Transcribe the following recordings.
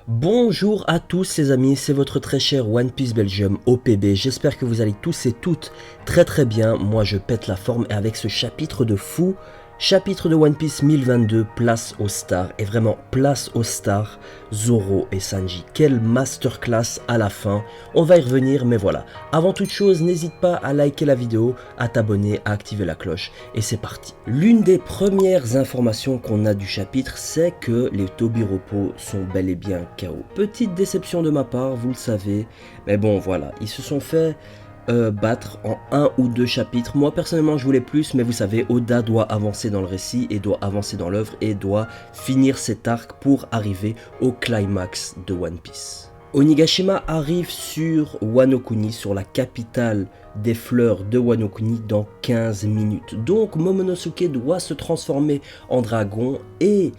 Bonjour à tous les amis, c'est votre très cher One Piece Belgium OPB, j'espère que vous allez tous et toutes très bien, moi je pète la forme et avec ce chapitre de fou, chapitre de One Piece 1022, place aux stars, et vraiment place aux stars, Zoro et Sanji, quelle masterclass à la fin, on va y revenir mais voilà, avant toute chose n'hésite pas à liker la vidéo, à t'abonner, à activer la cloche et c'est parti. L'une des premières informations qu'on a du chapitre c'est que les Tobiropo sont bel et bien KO. Petite déception de ma part, vous le savez, mais bon voilà, ils se sont fait battre en un ou deux chapitres. Moi personnellement je voulais plus, mais vous savez, Oda doit avancer dans le récit et doit avancer dans l'œuvre et doit finir cet arc pour arriver au climax de One Piece. Onigashima arrive sur Wano Kuni, sur la capitale des fleurs de Wano Kuni dans 15 minutes. Donc Momonosuke doit se transformer en dragon et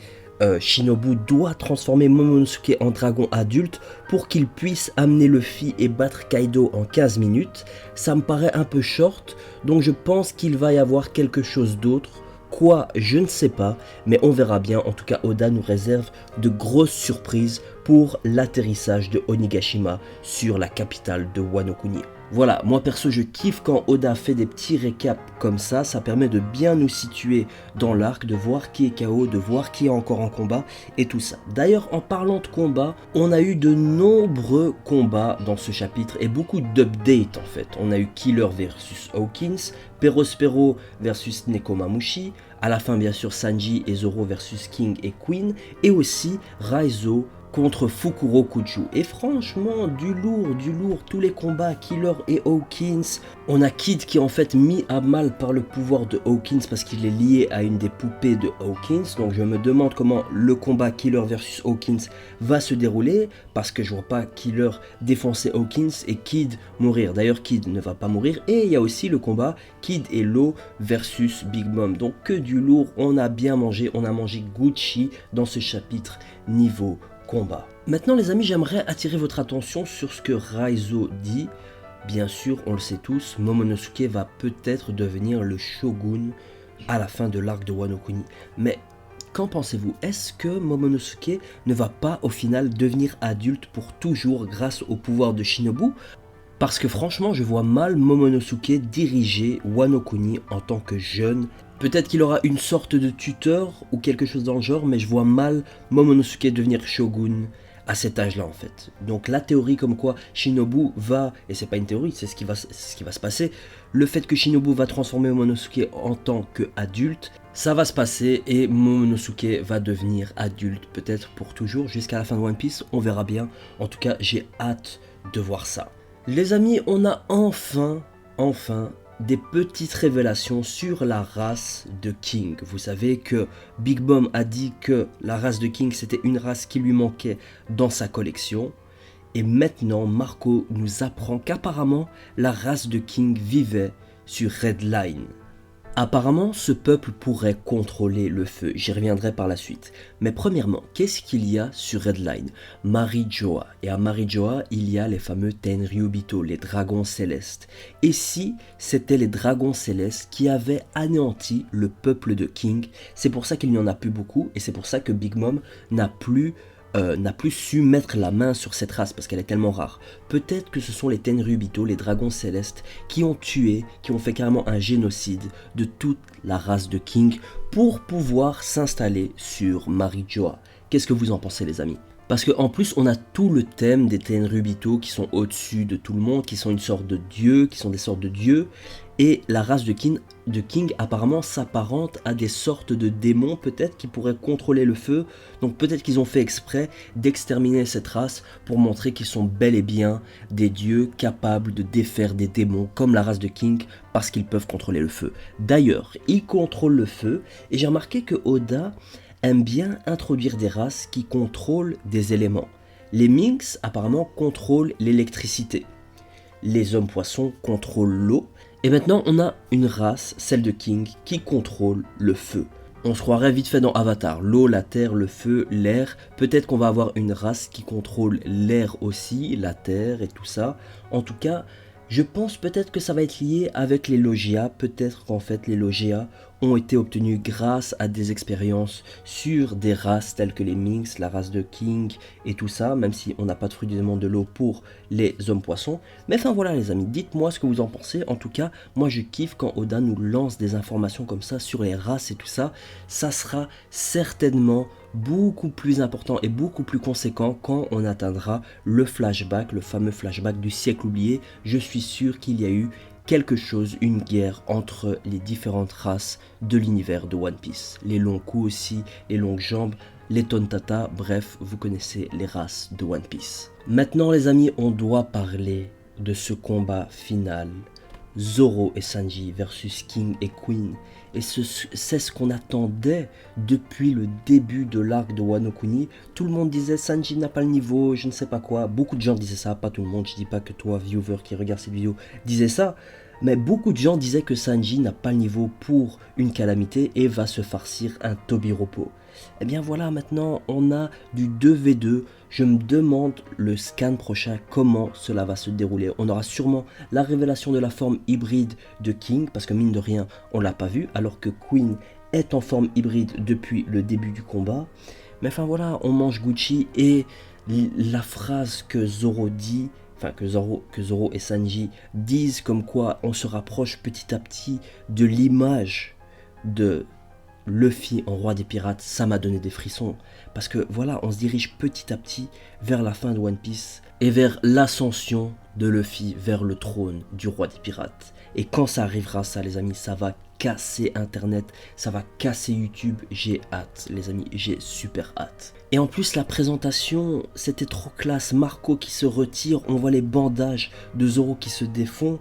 Shinobu doit transformer Momonosuke en dragon adulte pour qu'il puisse amener Luffy et battre Kaido en 15 minutes. Ça me paraît un peu short, donc je pense qu'il va y avoir quelque chose d'autre. Quoi, je ne sais pas, mais on verra bien. En tout cas, Oda nous réserve de grosses surprises pour l'atterrissage de Onigashima sur la capitale de Wano Kuni. Voilà, moi perso je kiffe quand Oda fait des petits récaps comme ça permet de bien nous situer dans l'arc, de voir qui est KO, de voir qui est encore en combat et tout ça. D'ailleurs en parlant de combat, on a eu de nombreux combats dans ce chapitre et beaucoup d'updates en fait. On a eu Killer versus Hawkins, Perospero versus Nekomamushi, à la fin bien sûr Sanji et Zoro versus King et Queen, et aussi Raizo contre Fukuro Kuju. Et franchement, du lourd, tous les combats, Killer et Hawkins. On a Kid qui est en fait mis à mal par le pouvoir de Hawkins parce qu'il est lié à une des poupées de Hawkins. Donc je me demande comment le combat Killer versus Hawkins va se dérouler, parce que je vois pas Killer défoncer Hawkins et Kid mourir. D'ailleurs Kid ne va pas mourir. Et il y a aussi le combat Kid et Law versus Big Mom. Donc que du lourd, on a bien mangé, on a mangé Gucci dans ce chapitre niveau combat. Maintenant les amis, j'aimerais attirer votre attention sur ce que Raizo dit. Bien sûr, on le sait tous, Momonosuke va peut-être devenir le shogun à la fin de l'arc de Wano Kuni. Mais qu'en pensez-vous? Est-ce que Momonosuke ne va pas au final devenir adulte pour toujours grâce au pouvoir de Shinobu? Parce que franchement, je vois mal Momonosuke diriger Wano Kuni en tant que jeune. Peut-être qu'il aura une sorte de tuteur ou quelque chose dans le genre, mais je vois mal Momonosuke devenir shogun à cet âge-là en fait. Donc la théorie comme quoi Shinobu va, et c'est pas une théorie, c'est ce qui va se passer, le fait que Shinobu va transformer Momonosuke en tant qu'adulte, ça va se passer et Momonosuke va devenir adulte peut-être pour toujours jusqu'à la fin de One Piece, on verra bien. En tout cas, j'ai hâte de voir ça. Les amis, on a enfin des petites révélations sur la race de King. Vous savez que Big Mom a dit que la race de King c'était une race qui lui manquait dans sa collection. Et maintenant, Marco nous apprend qu'apparemment la race de King vivait sur Red Line. Apparemment, ce peuple pourrait contrôler le feu, j'y reviendrai par la suite. Mais premièrement, qu'est-ce qu'il y a sur Red Line? Marijoa. Et à Marijoa, il y a les fameux Tenryubito, les dragons célestes. Et si c'était les dragons célestes qui avaient anéanti le peuple de King? C'est pour ça qu'il n'y en a plus beaucoup, et c'est pour ça que Big Mom n'a plus su mettre la main sur cette race parce qu'elle est tellement rare. Peut-être que ce sont les Tenryubito, les dragons célestes, qui ont tué, qui ont fait carrément un génocide de toute la race de King pour pouvoir s'installer sur Marijoa. Qu'est-ce que vous en pensez les amis? Parce qu'en plus on a tout le thème des Tenryubito qui sont au-dessus de tout le monde, qui sont une sorte de dieux, qui sont des sortes de dieux. Et la race de King apparemment s'apparente à des sortes de démons peut-être qui pourraient contrôler le feu. Donc peut-être qu'ils ont fait exprès d'exterminer cette race pour montrer qu'ils sont bel et bien des dieux capables de défaire des démons comme la race de King parce qu'ils peuvent contrôler le feu. D'ailleurs, ils contrôlent le feu et j'ai remarqué que Oda aime bien introduire des races qui contrôlent des éléments. Les Minks apparemment contrôlent l'électricité. Les hommes poissons contrôlent l'eau. Et maintenant on a une race, celle de King, qui contrôle le feu. On se croirait vite fait dans Avatar, l'eau, la terre, le feu, l'air. Peut-être qu'on va avoir une race qui contrôle l'air aussi, la terre et tout ça. En tout cas, je pense peut-être que ça va être lié avec les Logia. Peut-être qu'en fait les Logia ont été obtenus grâce à des expériences sur des races telles que les Minx, la race de King et tout ça, même si on n'a pas de fruits du démon de l'eau pour les hommes poissons. Mais enfin voilà les amis, dites-moi ce que vous en pensez. En tout cas, moi je kiffe quand Oda nous lance des informations comme ça sur les races et tout ça. Ça sera certainement beaucoup plus important et beaucoup plus conséquent quand on atteindra le flashback, le fameux flashback du siècle oublié. Je suis sûr qu'il y a eu quelque chose, une guerre entre les différentes races de l'univers de One Piece. Les longs coups aussi, les longues jambes, les tontata, bref, vous connaissez les races de One Piece. Maintenant les amis, on doit parler de ce combat final. Zoro et Sanji versus King et Queen. Et c'est ce qu'on attendait depuis le début de l'arc de Wano Kuni. Tout le monde disait Sanji n'a pas le niveau, je ne sais pas quoi. Beaucoup de gens disaient ça, pas tout le monde. Je dis pas que toi, viewer qui regarde cette vidéo, disais ça. Mais beaucoup de gens disaient que Sanji n'a pas le niveau pour une calamité et va se farcir un Tobiropo. Et bien voilà, maintenant on a du 2v2. Je me demande le scan prochain comment cela va se dérouler. On aura sûrement la révélation de la forme hybride de King, parce que mine de rien, on l'a pas vu, alors que Queen est en forme hybride depuis le début du combat. Mais enfin voilà, on mange Gucci et la phrase que Zoro dit, enfin que Zoro et Sanji disent comme quoi on se rapproche petit à petit de l'image de Luffy en roi des pirates, ça m'a donné des frissons. Parce que voilà, on se dirige petit à petit vers la fin de One Piece et vers l'ascension de Luffy vers le trône du roi des pirates. Et quand ça arrivera, ça les amis, ça va casser Internet, ça va casser YouTube. J'ai hâte les amis, j'ai super hâte. Et en plus la présentation, c'était trop classe. Marco qui se retire, on voit les bandages de Zoro qui se défont.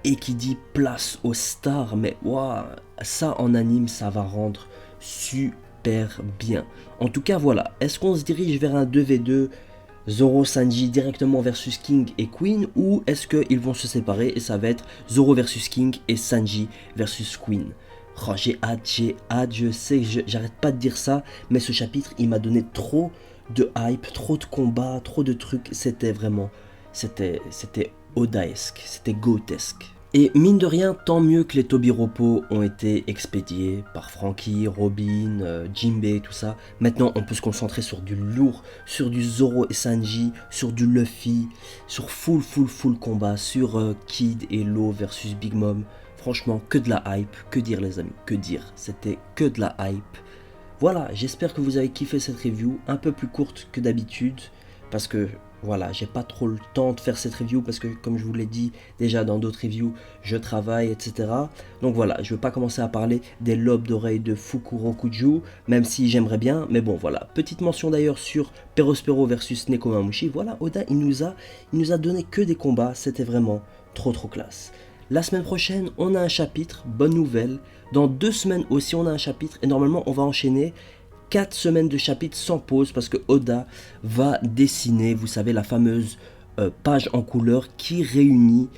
Et qui dit place aux stars, mais waouh, ça en anime, ça va rendre super bien. En tout cas, voilà, est-ce qu'on se dirige vers un 2v2 Zoro Sanji directement versus King et Queen, ou est-ce qu'ils vont se séparer et ça va être Zoro versus King et Sanji versus Queen? Oh, j'ai hâte, je sais, j'arrête pas de dire ça, mais ce chapitre, il m'a donné trop de hype, trop de combats, trop de trucs, c'était vraiment, c'était Odaesque, c'était Goatesque. Et mine de rien, tant mieux que les Tobiropo ont été expédiés par Franky, Robin, Jinbei, tout ça. Maintenant, on peut se concentrer sur du lourd, sur du Zoro et Sanji, sur du Luffy, sur full combat, sur Kid et Law versus Big Mom. Franchement, que de la hype, que dire les amis, que dire, c'était que de la hype. Voilà, j'espère que vous avez kiffé cette review, un peu plus courte que d'habitude, parce que voilà, j'ai pas trop le temps de faire cette review parce que comme je vous l'ai dit déjà dans d'autres reviews, je travaille, etc. Donc voilà, je ne veux pas commencer à parler des lobes d'oreilles de Fukurokuju, même si j'aimerais bien, mais bon voilà. Petite mention d'ailleurs sur Perospero versus Nekomamushi. Voilà, Oda il nous a donné que des combats, c'était vraiment trop classe. La semaine prochaine, on a un chapitre, bonne nouvelle. Dans 2 semaines aussi, on a un chapitre et normalement on va enchaîner 4 semaines de chapitres sans pause parce que Oda va dessiner, vous savez, la fameuse page en couleur qui réunit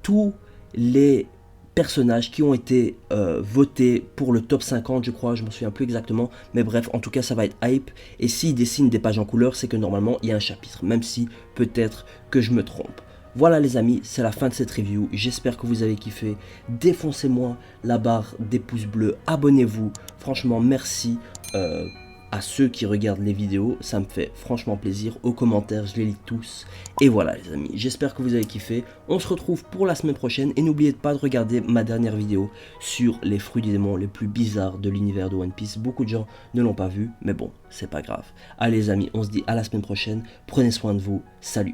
tous les personnages qui ont été votés pour le top 50, je crois, je m'en souviens plus exactement, mais bref, en tout cas, ça va être hype. Et s'il dessine des pages en couleur, c'est que normalement, il y a un chapitre, même si peut-être que je me trompe. Voilà les amis, c'est la fin de cette review, j'espère que vous avez kiffé, défoncez-moi la barre des pouces bleus, abonnez-vous, franchement merci à ceux qui regardent les vidéos, ça me fait franchement plaisir, aux commentaires je les lis tous, et voilà les amis, j'espère que vous avez kiffé, on se retrouve pour la semaine prochaine, et n'oubliez pas de regarder ma dernière vidéo sur les fruits du démon les plus bizarres de l'univers de One Piece, beaucoup de gens ne l'ont pas vu, mais bon, c'est pas grave. Allez les amis, on se dit à la semaine prochaine, prenez soin de vous, salut.